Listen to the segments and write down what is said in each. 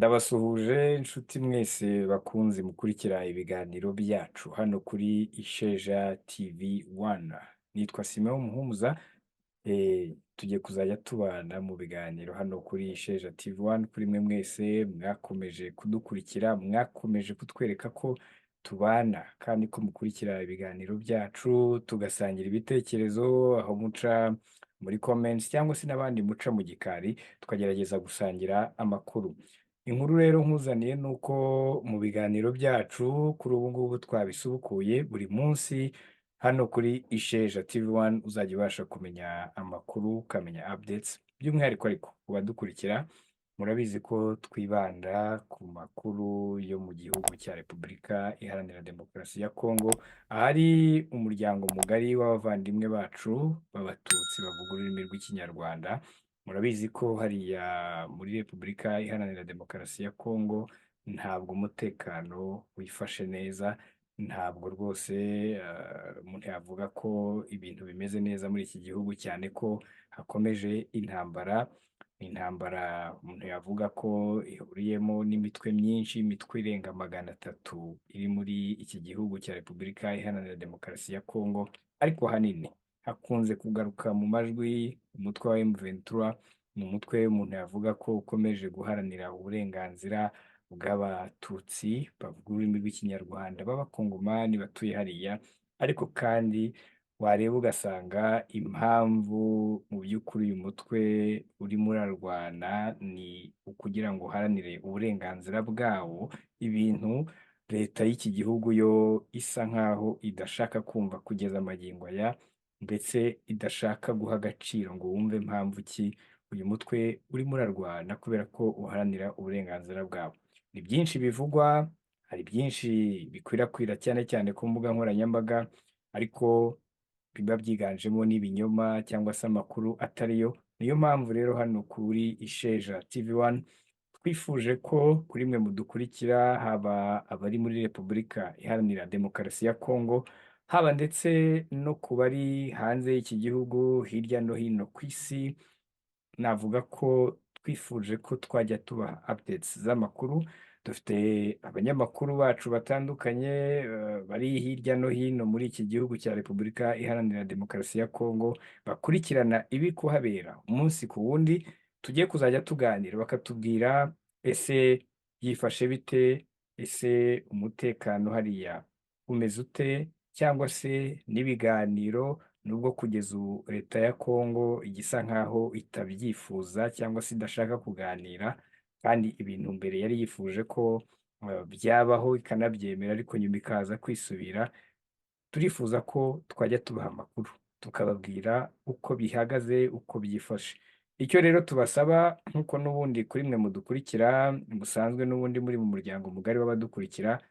Ndabasuhuje inshuti mwese bakunze mukurikira ibiganiro byacu hano kuri Isheja TV 1. Nitwa Simeon Muhumuza. Tugiye kuzajya tubana mu biganiro hano kuri Isheja TV 1. Kuri mwe mwese mwakomeje kudukurikira, mwakomeje kutwereka ko tubana kandi ko mukurikira ibiganiro byacu, tugasangira ibitekerezo aho muca muri comments cyangwa se n'abandi muca mu gikari, tukagerageza gusangira amakuru. Inkuru rero nkuzaniye ni uko mu biganiro byacu kuri ubu ngubu twabisubukuye buri munsi hano kuri Isheja TV 1 uzajya ubasha kumenya amakuru, ukamenya updates. By'umwihariko ariko ku badukurikira, murabizi ko twibanda ku makuru yo mu gihugu cya Repubulika Iharanira Demokarasi ya Kongo, ahari umuryango mugari w'abavandimwe bacu b'Abatutsi bavuga ururimi rw'Ikinyarwanda. Murabizi ko hariya muri Repubulika Iharanira Demokarasi ya Kongo ntabwo umutekano wifashe neza, ntabwo rwose umuntu yavuga ko ibintu bimeze neza muri iki gihugu, cyane ko hakomeje intambara umuntu yavuga ko ihuriyemo n'imitwe myinshi, imitwe irenga 300 iri muri iki gihugu cya Repubulika Iharanira Demokarasi ya Kongo, ariko ahanini hakunze kugaruka mu majwi umutwe wa M23. Ni umutwe umuntu yavuga ko ukomeje guharanira uburenganzira bw'Abatutsi bavuga ururimi rw'Ikinyarwanda b'Abakongomani batuye hariya, ariko kandi wareba ugasanga impamvu mu by'ukuri uyu mutwe urimo urarwana ni ukugira ngo uharanire uburenganzira bwawo, ibintu leta y'iki gihugu yo isa nkaho idashaka kumva kugeza magingo aya, ndetse idashaka guha agaciro ngo wumve mpamvu ki uyu mutwe urimo urarwana kubera ko uharanira uburenganzira bwabo. Ni byinshi bivugwa, hari byinshi bikwirakwira cyane cyane ku mbuga nkoranyambaga, ariko biba byiganjemo n'ibinyoma cyangwa se amakuru atariyo. Niyo mpamvu rero hano kuri Isheja TV 1 twifuje ko kuri mwe mudukurikira, haba abari muri Repubulika Iharanira Demokarasi ya Kongo, haba ndetse no ku bari hanze y'iki gihugu hirya no hino ku isi, navuga ko twifuje ko twajya tubaha updates z'amakuru. Dufite abanyamakuru bacu batandukanye bari hirya no hino muri iki gihugu cya Repubulika Iharanira Demokarasi ya Kongo, bakurikirana ibi kuhabera umunsi ku wundi. Tugiye kuzajya tuganira bakatubwira ese yifashe bite, ese umutekano hariya umeze ute, cyangwa se n'ibiganiro, nubwo kugeza ubu leta ya Kongo igisa nkaho itabyifuza cyangwa se idashaka kuganira, kandi ibintu mbere yari yifuje ko byabaho ikanabyemera, ariko nyuma ikaza kwisubira. Turifuza ko twajya tubaha amakuru tukababwira uko bihagaze, uko byifashe. Icyo rero tubasaba, nk'uko n'ubundi kuri mwe mudukurikira musanzwe n'ubundi muri mu muryango mugari w'abadukurikira,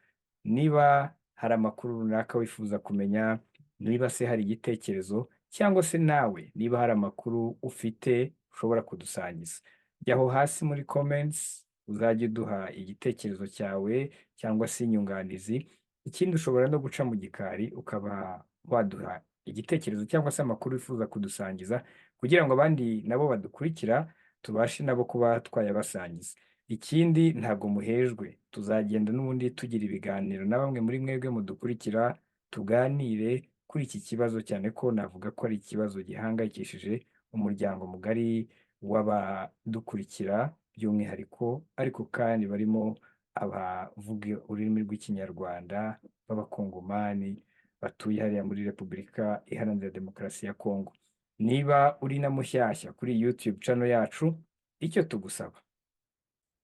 niba hari amakuru runaka wifuza kumenya, niba se hari igitekerezo, cyangwa se nawe niba hari amakuru ufite ushobora kudusangiza, jya aho hasi muri comments uzajya uduha igitekerezo cyawe cyangwa se inyunganizi. Ikindi ushobora no guca mu gikari ukaba waduha igitekerezo cyangwa se amakuru wifuza kudusangiza, kugira ngo abandi nabo badukurikira tubashe nabo kuba twayabasangiza. Ikindi ntabwo muhejwe, tuzagenda n'ubundi tugira ibiganiro na bamwe muri mwebwe mudukurikira, tuganire kuri iki kibazo, cyane ko navuga ko ari ikibazo gihangayikishije umuryango mugari w'abadukurikira by'umwihariko, ariko kandi barimo abavuga ururimi rw'Ikinyarwanda b'Abakongomani batuye hariya muri Repubulika Iharanira Demokarasi ya Kongo. Niba uri na mushyashya kuri YouTube channel yacu, icyo tugusaba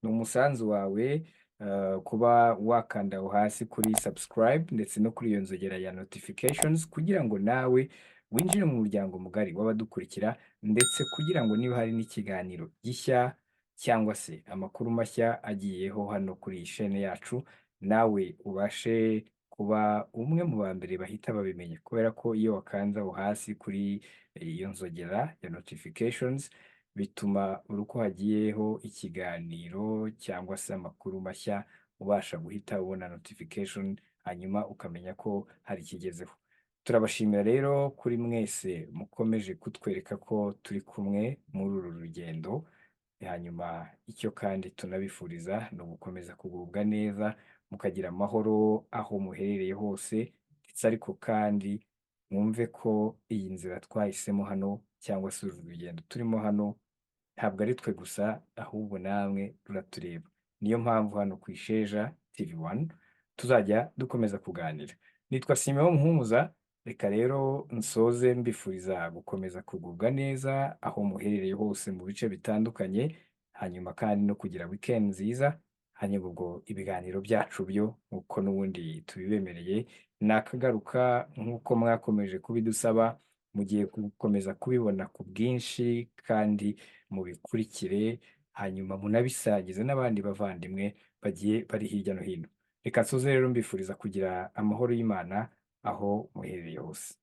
ni umusanzu wawe, kuba wakanda aho hasi kuri subscribe ndetse no kuri iyo nzogera ya notifications, kugira ngo nawe winjire mu muryango mugari w'abadukurikira, ndetse kugira ngo niba hari n'ikiganiro gishya cyangwa se amakuru mashya agiyeho hano kuri iyi chaine yacu, nawe ubashe kuba umwe mu ba mbere bahita babimenya, kubera ko iyo wakanze aho hasi kuri iyo nzogera ya notifications, bituma buri uko hagiyeho ikiganiro cyangwa se amakuru mashya ubasha guhita ubona notification, hanyuma ukamenya ko hari ikigezeho. Turabashimira rero kuri mwese mukomeje kutwereka ko turi kumwe muri uru rugendo. hanyuma icyo kandi tunabifuriza ni ugukomeza kugubwa neza, mukagira amahoro aho muherereye hose, ndetse ariko kandi mwumve ko iyi nzira twahisemo hano cyangwa se uru rugendo turimo hano ntabwo ari twe gusa ahubwo namwe ruratureba. Niyo mpamvu hano ku Isheja TV1 tuzajya dukomeza kuganira. Nitwa Simeon Muhumuza, reka rero nsoze mbifuriza gukomeza kugubwa neza aho muherereye hose mu bice bitandukanye, hanyuma kandi no kugira weekend nziza, hanyuma ubwo ibiganiro byacu byo nk'uko n'ubundi tubibemereye nakagaruka nk'uko mwakomeje kubidusaba, mugiye gukomeza kubibona ku bwinshi kandi mubikurikire, hanyuma munabisangize n'abandi bavandimwe bagiye bari hirya no hino. Reka nsoze rero mbifuriza kugira amahoro y'Imana aho muherereye hose.